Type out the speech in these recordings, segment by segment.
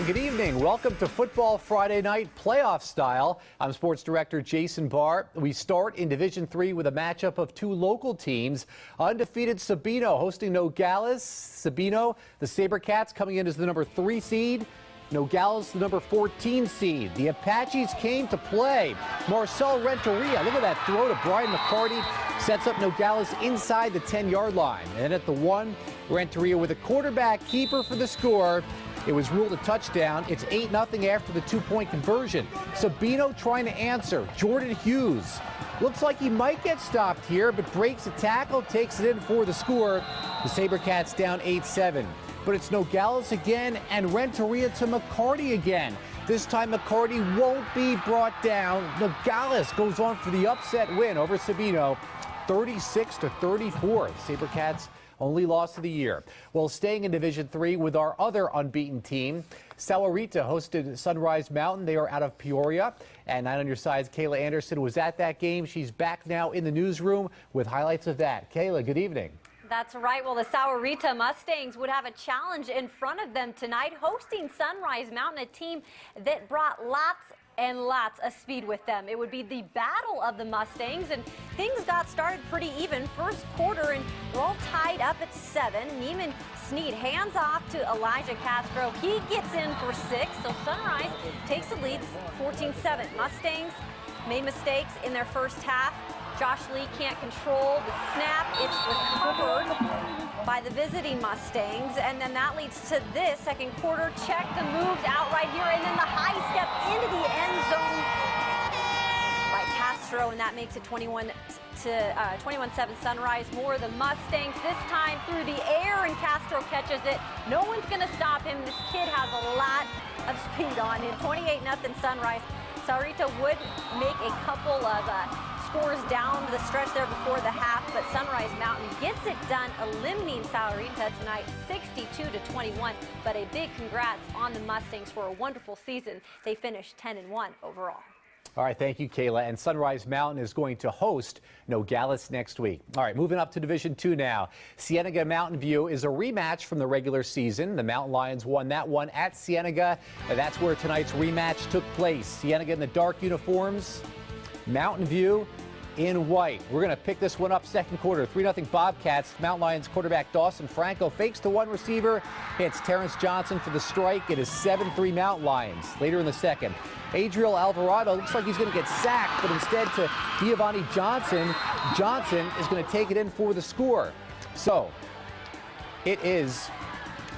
good evening. Welcome to Football Friday Night Playoff Style. I'm Sports Director Jason Barr. We start in Division III with a matchup of two local teams. Undefeated Sabino hosting Nogales. Sabino, the SaberCats, coming in as the number 3 seed. Nogales, the number 14 seed. The Apaches came to play. Marcel Renteria, look at that throw to Brian McCarty, sets up Nogales inside the 10-yard line. And at the 1, Renteria with a quarterback keeper for the score. It was ruled a touchdown. It's 8-0 after the 2-point conversion. Sabino trying to answer. Jordan Hughes looks like he might get stopped here, but breaks a tackle, takes it in for the score. The SaberCats down 8-7. But it's Nogales again and Renteria to McCarty again. This time McCarty won't be brought down. Nogales goes on for the upset win over Sabino, 36-34. SaberCats only loss of the year. Well, staying in Division III with our other unbeaten team, Sahuarita hosted Sunrise Mountain. They are out of Peoria. And 9 on your sides, Kayla Anderson was at that game. She's back now in the newsroom with highlights of that. Kayla, good evening. That's right. Well, the Sahuarita Mustangs would have a challenge in front of them tonight, hosting Sunrise Mountain, a team that brought lots and lots of speed with them. It would be the battle of the Mustangs, and things got started pretty even. First quarter, and we're all tied up at 7. Neiman Sneed hands off to Elijah Castro. He gets in for 6, so Sunrise takes the lead 14-7. Mustangs made mistakes in their first half. Josh Lee can't control the snap. It's recovered by the visiting Mustangs, and then that leads to this second quarter. Check the moves out right here, and then the high step into the end zone by Castro, and that makes it 21-7 Sunrise. More of the Mustangs, this time through the air, and Castro catches it. No one's going to stop him. This kid has a lot of speed on him. 28-0 Sunrise. Sahuarita would make a couple of scores down the stretch there before the half, but Sunrise Mountain gets it done, eliminating Sahuarita tonight 62-21. But a big congrats on the Mustangs for a wonderful season. They finished 10-1 overall. All right, thank you, Kayla. And Sunrise Mountain is going to host Nogales next week. All right, moving up to Division II now. Cienega Mountain View is a rematch from the regular season. The Mountain Lions won that one at Cienega, and that's where tonight's rematch took place. Cienega in the dark uniforms, Mountain View in white. We're going to pick this one up second quarter. 3-0 Bobcats. Mountain Lions quarterback Dawson Franco fakes to one receiver, hits Terrence Johnson for the strike. It is 7-3 Mountain Lions. Later in the second, Adriel Alvarado looks like he's going to get sacked, but instead to Giovanni Johnson. Johnson is going to take it in for the score. So it is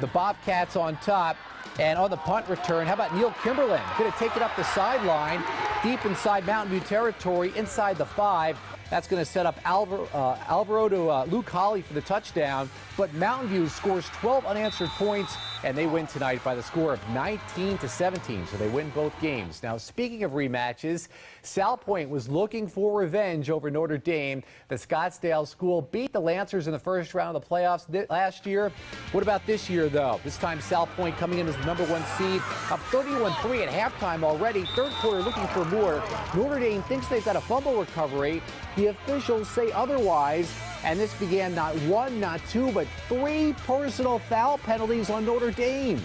the Bobcats on top. And on the punt return, how about Neil Kimberlin? Going to take it up the sideline, deep inside Mountain View territory, inside the 5. That's going to set up Alvaro to Luke Holly for the touchdown. But Mountain View scores 12 unanswered points, and they win tonight by the score of 19-17. So they win both games. Now, speaking of rematches, Sal Pointe was looking for revenge over Notre Dame. The Scottsdale school beat the Lancers in the first round of the playoffs last year. What about this year, though? This time, Sal Pointe coming in as the number 1 seed, up 31-3 at halftime already. Third quarter looking for more. Notre Dame thinks they've got a fumble recovery. The officials say otherwise, and this began not 1, not 2, but 3 personal foul penalties on Notre Dame.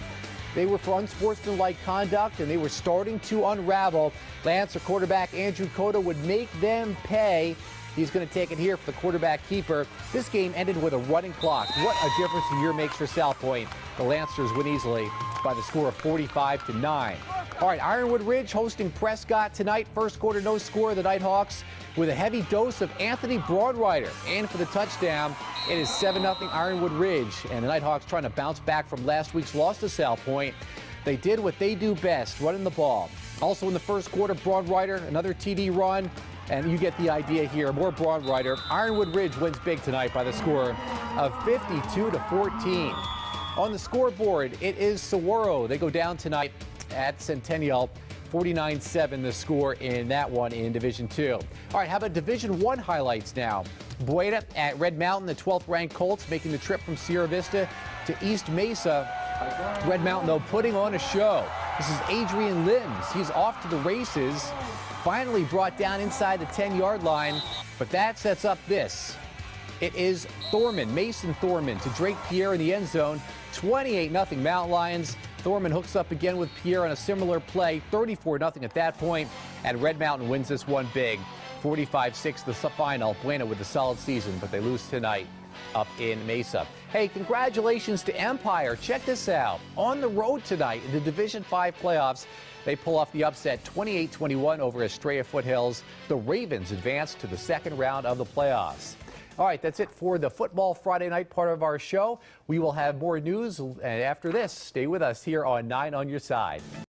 They were for unsportsmanlike conduct, and they were starting to unravel. Lancer quarterback Andrew Cota would make them pay. He's going to take it here for the quarterback keeper. This game ended with a running clock. What a difference a year makes for Sal Pointe. The Lancers win easily by the score of 45-9. All right, Ironwood Ridge hosting Prescott tonight. First quarter, no score. The Nighthawks with a heavy dose of Anthony Broadrider. And for the touchdown, it is 7-0 Ironwood Ridge. And the Nighthawks trying to bounce back from last week's loss to Sal Pointe. They did what they do best, running the ball. Also in the first quarter, Broadrider, another TD run. And you get the idea here. More Broadrider. Ironwood Ridge wins big tonight by the score of 52-14. On the scoreboard, it is Saguaro. They go down tonight at Centennial. 49-7 the score in that one in Division II. All right, how about Division I highlights now? Pointe at Red Mountain, the 12th ranked Colts making the trip from Sierra Vista to East Mesa. Red Mountain, though, putting on a show. This is Adrian Limbs. He's off to the races. Finally brought down inside the 10-yard line, but that sets up this. It is Thorman, Mason Thorman, to Drake Pierre in the end zone. 28-0 Mountain Lions. Thorman hooks up again with Pierre on a similar play, 34-0 at that point, and Red Mountain wins this one big, 45-6 the final. Pointe with a solid season, but they lose tonight up in Mesa. Hey, congratulations to Empire. Check this out. On the road tonight in the Division 5 playoffs, they pull off the upset 28-21 over Estrella Foothills. The Ravens advance to the second round of the playoffs. All right, that's it for the Football Friday night part of our show. We will have more news, and after this, stay with us here on 9 on Your Side.